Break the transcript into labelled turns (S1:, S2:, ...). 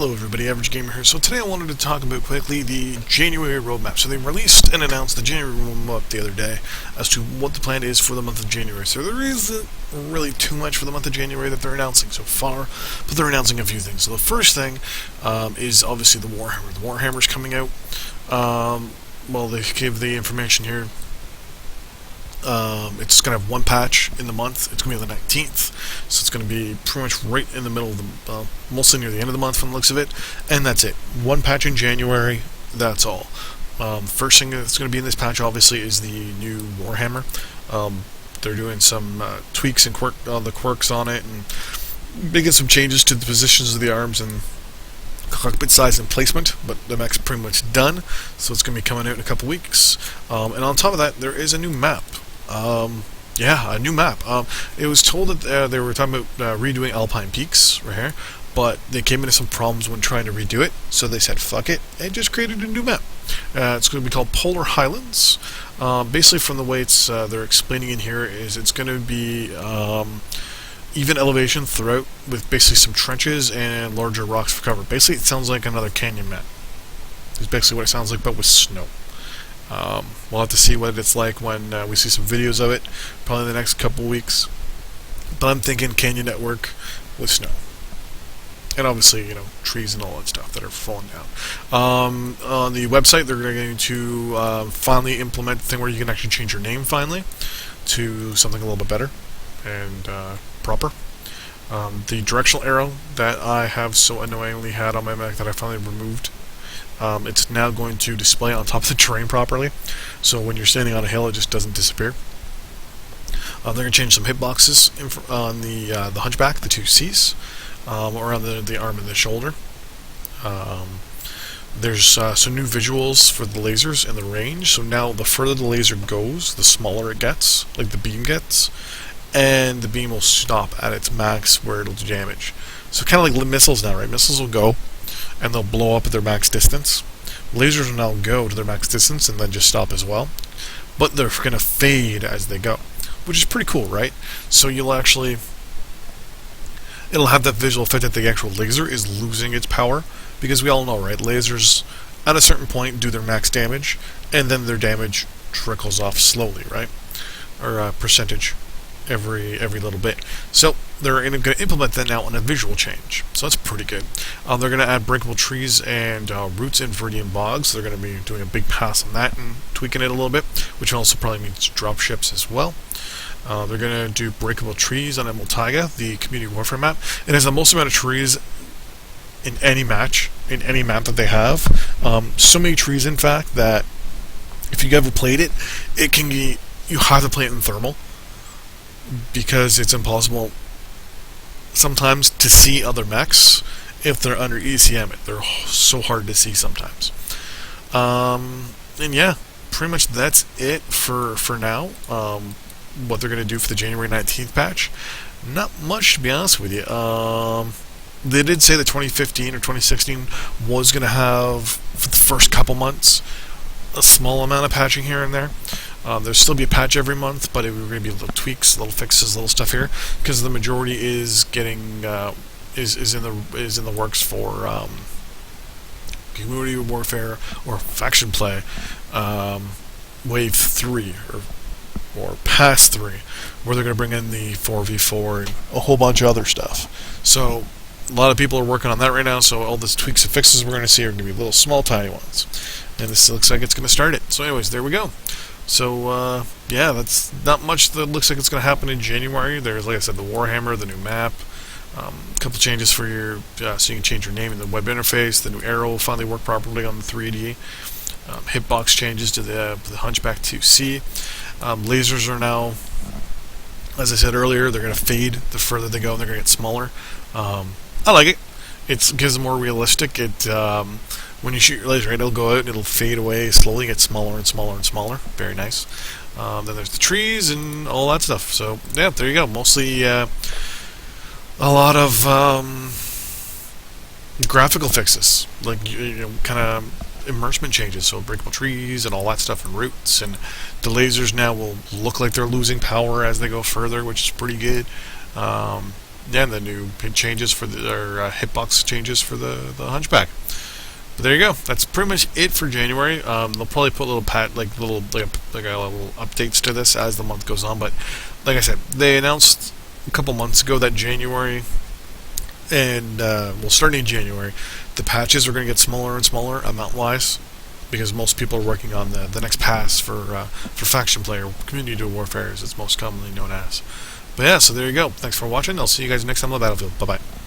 S1: Hello everybody, Average Gamer here. So today I wanted to talk about quickly the January roadmap. So they released and announced the January roadmap the other day as to what the plan is for the month of January. So there isn't really too much for the month of January that they're announcing so far, but they're announcing a few things. So the first thing is obviously the Warhammer. The Warhammer's coming out. Well, they gave the information here. It's going to have one patch in the month. It's going to be on the 19th, so it's going to be pretty much right in the middle of the, mostly near the end of the month from the looks of it, and that's it. One patch in January, that's all. First thing that's going to be in this patch, obviously, is the new Warhammer. They're doing some tweaks and the quirks on it, and making some changes to the positions of the arms and cockpit size and placement, but the mech's pretty much done, so it's going to be coming out in a couple weeks. And on top of that, there is a new map. A new map. It was told that they were talking about redoing Alpine Peaks right here, but they came into some problems when trying to redo it, so they said fuck it and just created a new map. It's going to be called Polar Highlands. Basically, from the way they're explaining in here, is it's going to be even elevation throughout, with basically some trenches and larger rocks for cover. Basically, it sounds like another canyon map. It's basically what it sounds like, but with snow. We'll have to see what it's like when we see some videos of it, probably in the next couple weeks. But I'm thinking Canyon Network with snow. And obviously, trees and all that stuff that are falling down. On the website, they're going to finally implement the thing where you can actually change your name finally to something a little bit better and proper. The directional arrow that I have so annoyingly had on my Mac that I finally removed, it's now going to display on top of the terrain properly, so when you're standing on a hill it just doesn't disappear. They're going to change some hitboxes on the hunchback, the two C's, around the arm and the shoulder. There's some new visuals for the lasers and the range, so now the further the laser goes, the smaller it gets, like the beam gets, and the beam will stop at its max where it'll do damage. So kind of like missiles now, right? Missiles will go and they'll blow up at their max distance. Lasers will now go to their max distance and then just stop as well. But they're going to fade as they go, which is pretty cool, right? So it'll have that visual effect that the actual laser is losing its power, because we all know, right? Lasers at a certain point do their max damage, and then their damage trickles off slowly, right? Or percentage every little bit. So they're going to implement that now on a visual change. So that's pretty good. They're going to add breakable trees and roots in Viridian bogs. So they're going to be doing a big pass on that and tweaking it a little bit, which also probably means drop ships as well. They're going to do breakable trees on Emerald Taiga, the community warfare map. It has the most amount of trees in any match, in any map that they have. So many trees, in fact, that if you ever played it, you have to play it in thermal, because it's impossible sometimes to see other mechs if they're under ECM. They're so hard to see sometimes. And yeah, pretty much that's it for now. What they're going to do for the January 19th patch, not much, to be honest with you. They did say that 2015 or 2016 was going to have, for the first couple months, a small amount of patching here and there. There'll still be a patch every month, but it will be little tweaks, little fixes, little stuff here, because the majority is getting is in the works for community warfare or faction play, wave 3 or past 3, where they're going to bring in the 4v4 and a whole bunch of other stuff. So a lot of people are working on that right now. So all these tweaks and fixes we're going to see are going to be little small tiny ones, and this looks like it's going to start it. So anyways, there we go. So, yeah, that's not much that looks like it's going to happen in January. There's, like I said, the Warhammer, the new map, a couple changes for your, so you can change your name in the web interface. The new arrow will finally work properly on the 3D. Hitbox changes to the Hunchback 2C. Lasers are now, as I said earlier, they're going to fade the further they go, and they're going to get smaller. I like it. It gives them more realistic. When you shoot your laser, it'll go out and it'll fade away slowly, get smaller and smaller and smaller. Very nice. Then there's the trees and all that stuff. So, yeah, there you go. Mostly a lot of graphical fixes, like kind of immersement changes. So breakable trees and all that stuff, and roots. And the lasers now will look like they're losing power as they go further, which is pretty good. yeah, and the new changes for hitbox changes for the Hunchback. But there you go. That's pretty much it for January. They'll probably put little little updates to this as the month goes on. But like I said, they announced a couple months ago that January and starting in January, the patches are going to get smaller and smaller amount wise, because most people are working on the next pass for faction player, community warfare as it's most commonly known as. But yeah, so there you go. Thanks for watching. I'll see you guys next time on the battlefield. Bye bye.